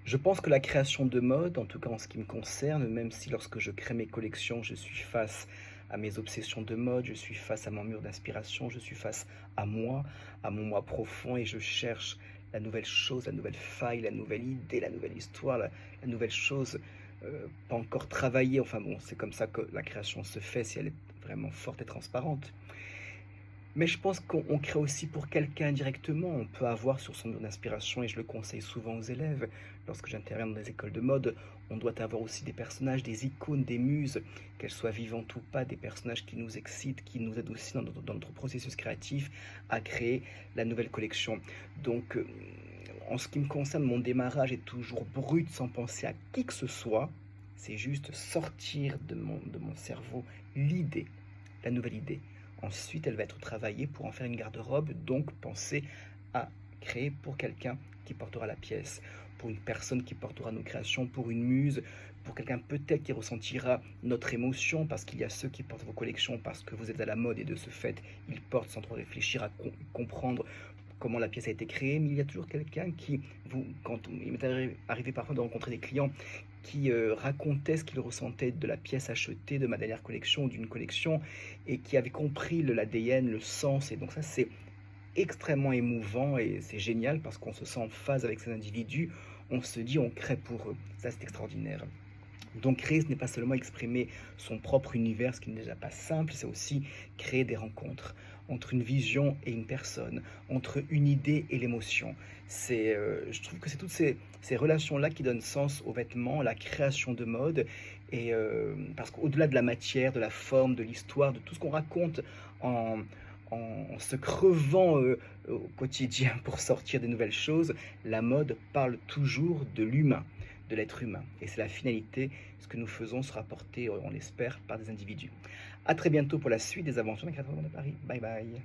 Je pense que la création de mode, en tout cas en ce qui me concerne, même si lorsque je crée mes collections, je suis face à mes obsessions de mode, je suis face à mon mur d'inspiration, je suis face à moi, à mon moi profond et je cherche la nouvelle chose, la nouvelle faille, la nouvelle idée, la nouvelle histoire, la nouvelle chose pas encore travaillée. Enfin bon, c'est comme ça que la création se fait si elle est vraiment forte et transparente. Mais je pense qu'on crée aussi pour quelqu'un directement. On peut avoir sur son mur d'inspiration, et je le conseille souvent aux élèves, lorsque j'interviens dans des écoles de mode, on doit avoir aussi des personnages, des icônes, des muses, qu'elles soient vivantes ou pas, des personnages qui nous excitent, qui nous aident aussi dans notre processus créatif à créer la nouvelle collection. Donc, en ce qui me concerne, mon démarrage est toujours brut, sans penser à qui que ce soit. C'est juste sortir de mon cerveau l'idée, la nouvelle idée. Ensuite, elle va être travaillée pour en faire une garde-robe, donc penser à créer pour quelqu'un qui portera la pièce, pour une personne qui portera nos créations, pour une muse, pour quelqu'un peut-être qui ressentira notre émotion, parce qu'il y a ceux qui portent vos collections parce que vous êtes à la mode et de ce fait, ils portent sans trop réfléchir à comprendre comment la pièce a été créée, mais il y a toujours quelqu'un qui, quand il m'est arrivé parfois de rencontrer des clients qui racontaient ce qu'ils ressentaient de la pièce achetée de ma dernière collection ou d'une collection et qui avaient compris l'ADN, le sens. Et donc ça, c'est extrêmement émouvant et c'est génial parce qu'on se sent en phase avec ces individus. On se dit, on crée pour eux. Ça, c'est extraordinaire. Donc créer, ce n'est pas seulement exprimer son propre univers, ce qui n'est déjà pas simple, c'est aussi créer des rencontres entre une vision et une personne, entre une idée et l'émotion. Je trouve que c'est toutes ces relations-là qui donnent sens aux vêtements, la création de mode, et parce qu'au-delà de la matière, de la forme, de l'histoire, de tout ce qu'on raconte en, en se crevant au quotidien pour sortir des nouvelles choses, la mode parle toujours de l'humain, de l'être humain. Et c'est la finalité, ce que nous faisons sera porté, on l'espère, par des individus. À très bientôt pour la suite des aventures des créateurs de Paris. Bye bye.